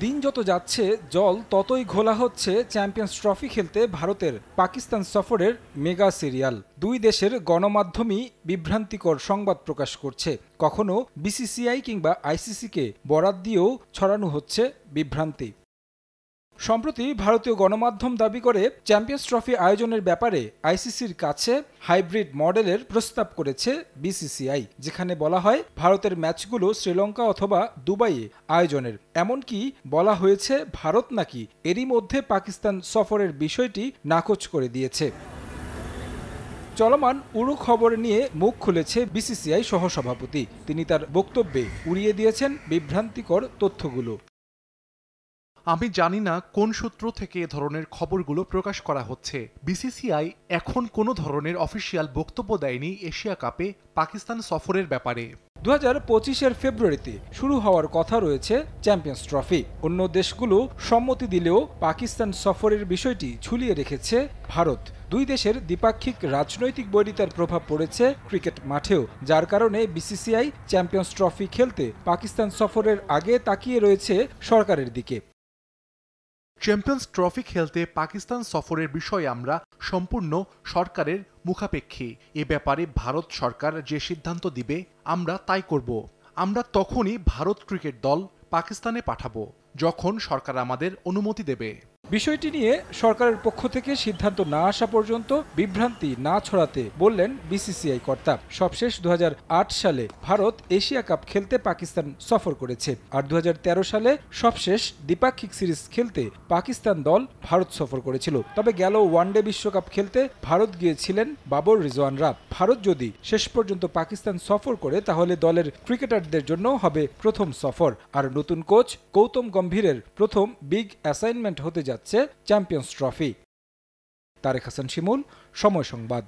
দিন যত যাচ্ছে জল ততই ঘোলা হচ্ছে চ্যাম্পিয়ন্স ট্রফি খেলতে ভারতের পাকিস্তান সফরের মেগা সিরিয়াল। দুই দেশের গণমাধ্যমই বিভ্রান্তিকর সংবাদ প্রকাশ করছে। কখনো বিসিসিআই কিংবা আইসিসিকে বরাত দিয়েও ছড়ানো হচ্ছে বিভ্রান্তি। সম্প্রতি ভারতীয় গণমাধ্যম দাবি করে চ্যাম্পিয়ন্স ট্রফি আয়োজনের ব্যাপারে আইসিসির কাছে হাইব্রিড মডেলের প্রস্তাব করেছে বিসিসিআই, যেখানে বলা হয় ভারতের ম্যাচগুলো শ্রীলঙ্কা অথবা দুবাইয়ে আয়োজনের। এমনকি বলা হয়েছে ভারত নাকি এরই মধ্যে পাকিস্তান সফরের বিষয়টি নাকচ করে দিয়েছে। চলমান উড়ো খবর নিয়ে মুখ খুলেছে বিসিসিআই সহসভাপতি। তিনি তার বক্তব্যে উড়িয়ে দিয়েছেন বিভ্রান্তিকর তথ্যগুলো। আমি জানি না কোন সূত্র থেকে এ ধরনের খবরগুলো প্রকাশ করা হচ্ছে। বিসিসিআই এখন কোনো ধরনের অফিসিয়াল বক্তব্য দেয়নি এশিয়া কাপে পাকিস্তান সফরের ব্যাপারে। 2025-এর ফেব্রুয়ারিতে শুরু হওয়ার কথা রয়েছে চ্যাম্পিয়ন্স ট্রফি। অন্য দেশগুলো সম্মতি দিলেও পাকিস্তান সফরের বিষয়টি ঝুলিয়ে রেখেছে ভারত। দুই দেশের দ্বিপাক্ষিক রাজনৈতিক বৈরিতার প্রভাব পড়েছে ক্রিকেট মাঠেও, যার কারণে বিসিসিআই চ্যাম্পিয়ন্স ট্রফি খেলতে পাকিস্তান সফরের আগে তাকিয়ে রয়েছে সরকারের দিকে। চ্যাম্পিয়ন্স ট্রফি খেলতে পাকিস্তান সফরের বিষয়ে আমরা সম্পূর্ণ সরকারের মুখাপেক্ষী। এ ব্যাপারে ভারত সরকার যে সিদ্ধান্ত দিবে আমরা তাই করব। আমরা তখনই ভারত ক্রিকেট দল পাকিস্তানে পাঠাবো যখন সরকার আমাদের অনুমতি দেবে। বিষয়টি নিয়ে সরকারের পক্ষ থেকে সিদ্ধান্ত না আসা পর্যন্ত বিভ্রান্তি না ছড়াতে বললেন বিসিসিআই কর্তা। সবশেষ 2008 সালে ভারত এশিয়া কাপ খেলতে পাকিস্তান সফর করেছে, আর 2013 সালে সবশেষ দ্বিপাক্ষিক সিরিজ খেলতে পাকিস্তান দল ভারত সফর করেছিল। তবে গেল ওয়ানডে বিশ্বকাপ খেলতে ভারত গিয়েছিলেন বাবর রিজওয়ানরা। ভারত যদি শেষ পর্যন্ত পাকিস্তান সফর করে তাহলে দলের ক্রিকেটারদের জন্য হবে প্রথম সফর, আর নতুন কোচ গৌতম গম্ভীরের প্রথম বিগ অ্যাসাইনমেন্ট হতে যাচ্ছে চ্যাম্পিয়ন্স ট্রফি। তারেক হাসান শিমুল, সময় সংবাদ।